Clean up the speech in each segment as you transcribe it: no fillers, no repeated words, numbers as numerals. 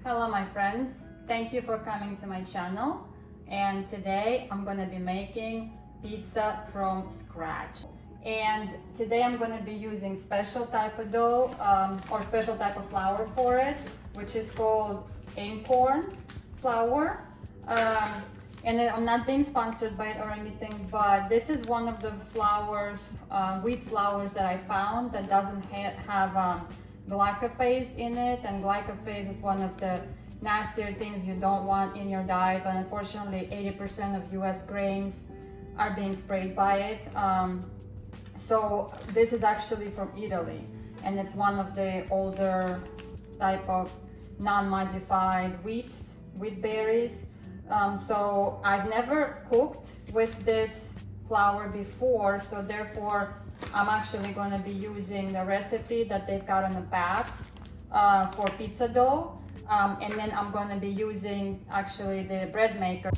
Hello my friends, thank you for coming to my channel, and today I'm going to be making pizza from scratch. And today I'm going to be using special type of dough or special type of flour for it, which is called Einkorn flour. And I'm not being sponsored by it or anything, but this is one of the flours, wheat flours that I found that doesn't have glycophase in it, and glycophase is one of the nastier things you don't want in your diet, but unfortunately 80% of US grains are being sprayed by it. So this is actually from Italy, and it's one of the older type of non-modified wheat berries. So I've never cooked with this flour before, so therefore I'm actually going to be using the recipe that they've got on the back for pizza dough, and then I'm going to be using actually the bread maker.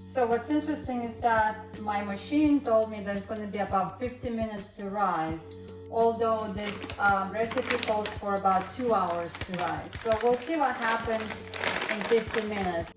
So what's interesting is that my machine told me that it's going to be about 50 minutes to rise, although this recipe calls for about 2 hours to rise. So we'll see what happens in 50 minutes.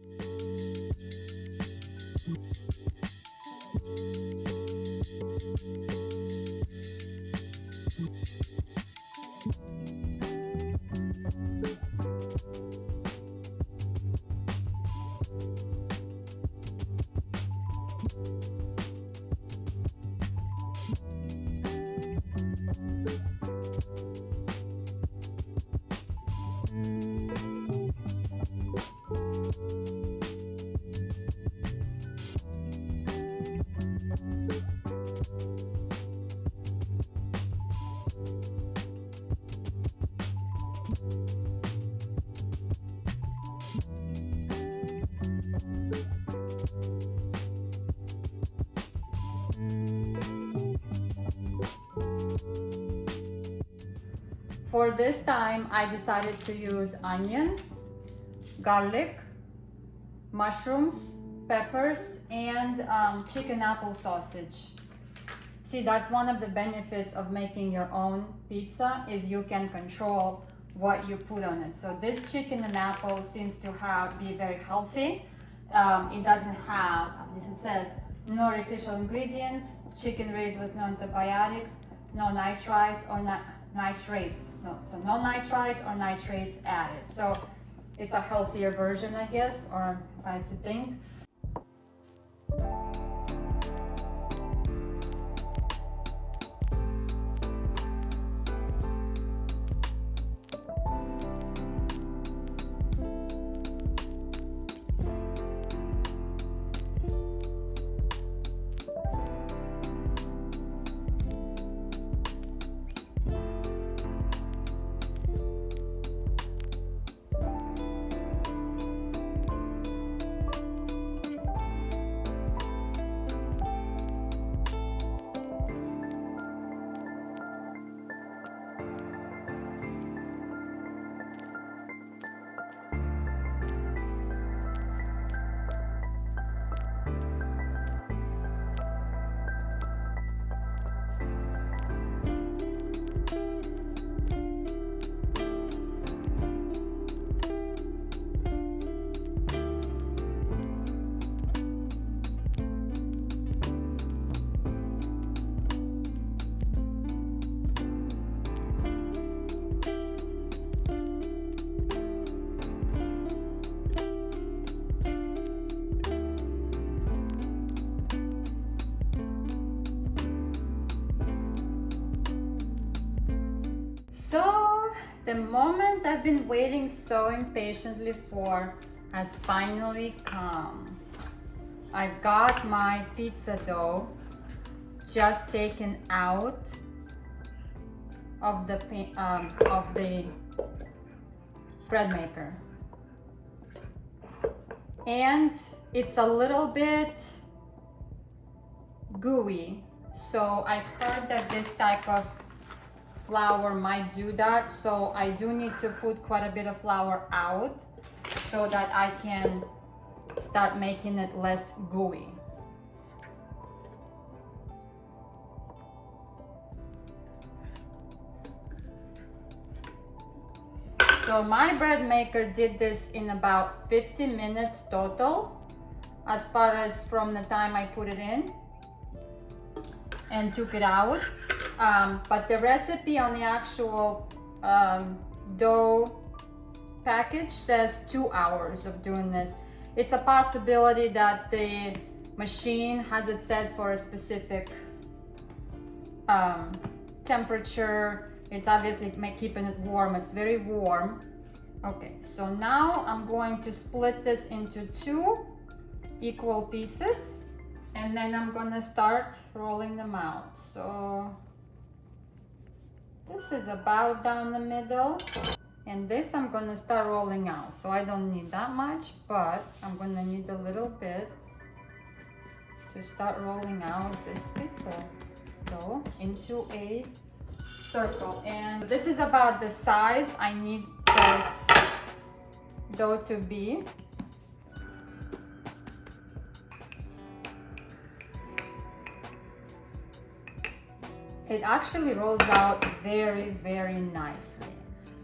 For this time, I decided to use onion, garlic, mushrooms, peppers, and chicken apple sausage. See, that's one of the benefits of making your own pizza, is you can control what you put on it. So this chicken and apple seems to be very healthy. It doesn't have, at least it says, no artificial ingredients, chicken raised with no antibiotics, no nitrites or nitrates. So no nitrites or nitrates added. So it's a healthier version, I guess, or I had to think. So the moment I've been waiting so impatiently for has finally come. I've got my pizza dough just taken out of the bread maker, and it's a little bit gooey. So I've heard that this type of flour might do that, so I do need to put quite a bit of flour out so that I can start making it less gooey. So my bread maker did this in about 50 minutes total, as far as from the time I put it in and took it out. But the recipe on the actual dough package says 2 hours of doing this. It's a possibility that the machine has it set for a specific temperature. It's obviously keeping it warm. It's very warm. Okay, so now I'm going to split this into 2 equal pieces, and then I'm gonna start rolling them out. So this is about down the middle, and this I'm gonna start rolling out. So I don't need that much, but I'm gonna need a little bit to start rolling out this pizza dough into a circle. And this is about the size I need this dough to be. It actually rolls out very, very nicely.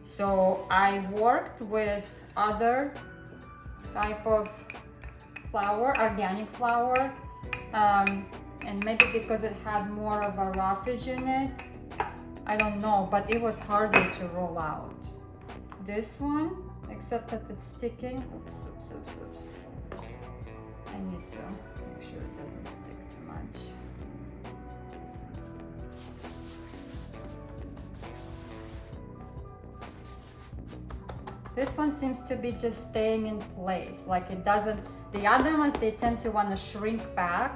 So I worked with other type of flour, organic flour, and maybe because it had more of a roughage in it, I don't know, but it was harder to roll out. This one, except that it's sticking. Oops, oops, oops, oops. I need to make sure it doesn't stick too much. This one seems to be just staying in place, like it doesn't. The other ones, they tend to want to shrink back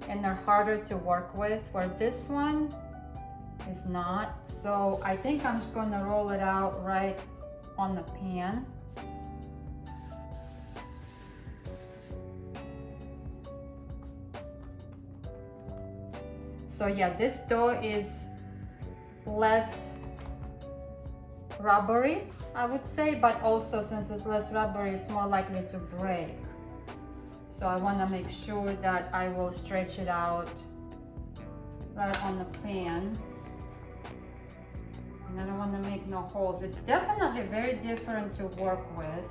and they're harder to work with, where this one is not. So I think I'm just going to roll it out right on the pan. So yeah, this dough is less rubbery, I would say, but also since it's less rubbery, it's more likely to break. So I want to make sure that I will stretch it out right on the pan. And I don't want to make no holes. It's definitely very different to work with.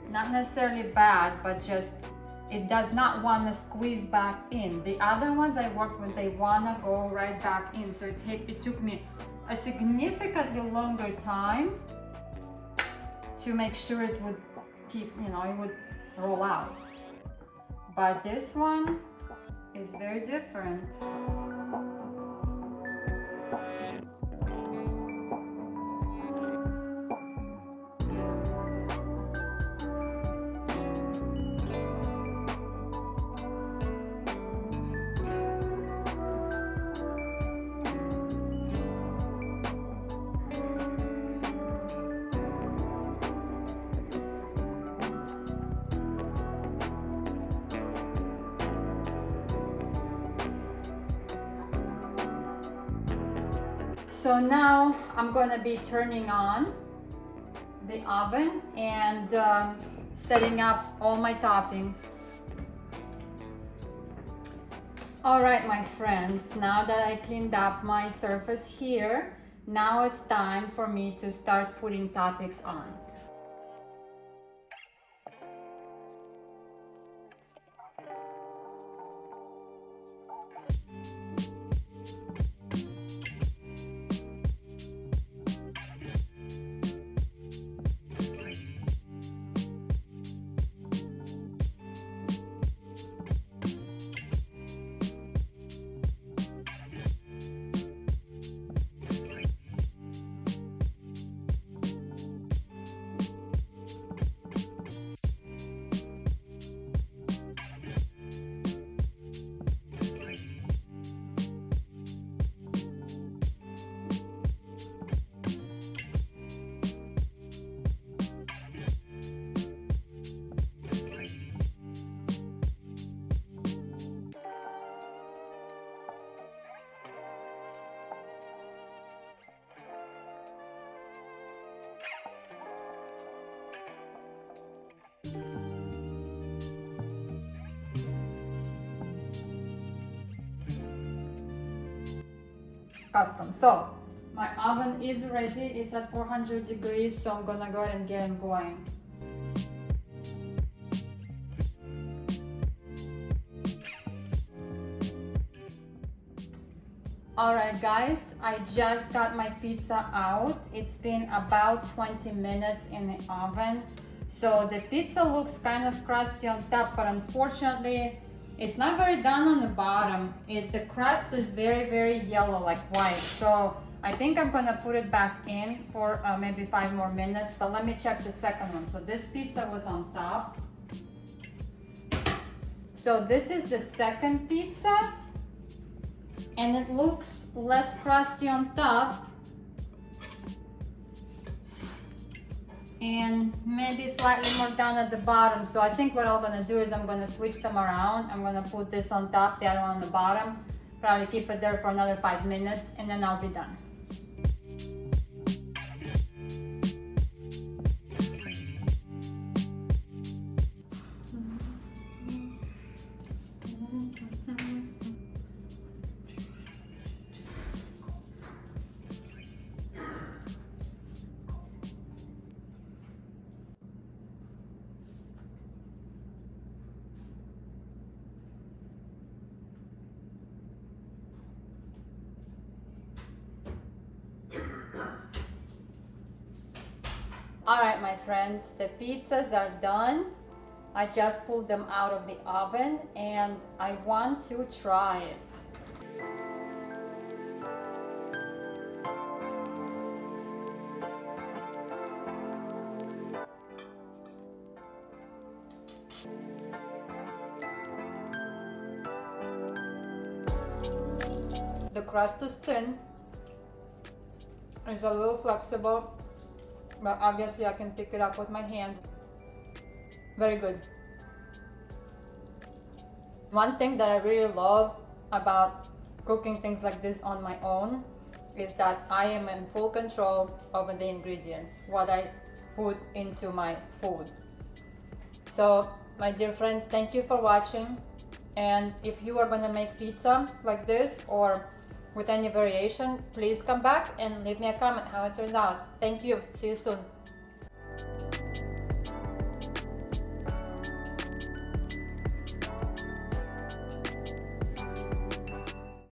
Not necessarily bad, but just it does not want to squeeze back in. The other ones I worked with, they want to go right back in. So it took me a significantly longer time to make sure it would keep, it would roll out. But this one is very different. So now I'm gonna be turning on the oven and setting up all my toppings. All right, my friends, now that I cleaned up my surface here, now it's time for me to start putting toppings on. custom. So my oven is ready. It's at 400 degrees, so I'm gonna go ahead and get it going. Alright guys, I just got my pizza out. It's been about 20 minutes in the oven. So the pizza looks kind of crusty on top, but unfortunately it's not very done on the bottom. The crust is very yellow, like white. So I think I'm gonna put it back in for maybe 5 more minutes, but let me check the second one. So this pizza was on top. So this is the second pizza, and it looks less crusty on top and maybe slightly more down at the bottom. So I think what I'm gonna do is I'm gonna switch them around. I'm gonna put this on top, the other one on the bottom, probably keep it there for another 5 minutes, and then I'll be done. Alright my friends, the pizzas are done. I just pulled them out of the oven and I want to try it. The crust is thin, it's a little flexible, but obviously I can pick it up with my hand. Very good. One thing that I really love about cooking things like this on my own is that I am in full control over the ingredients, what I put into my food. So my dear friends, thank you for watching, and if you are going to make pizza like this or with any variation, please come back and leave me a comment how it turned out. Thank you. See you soon.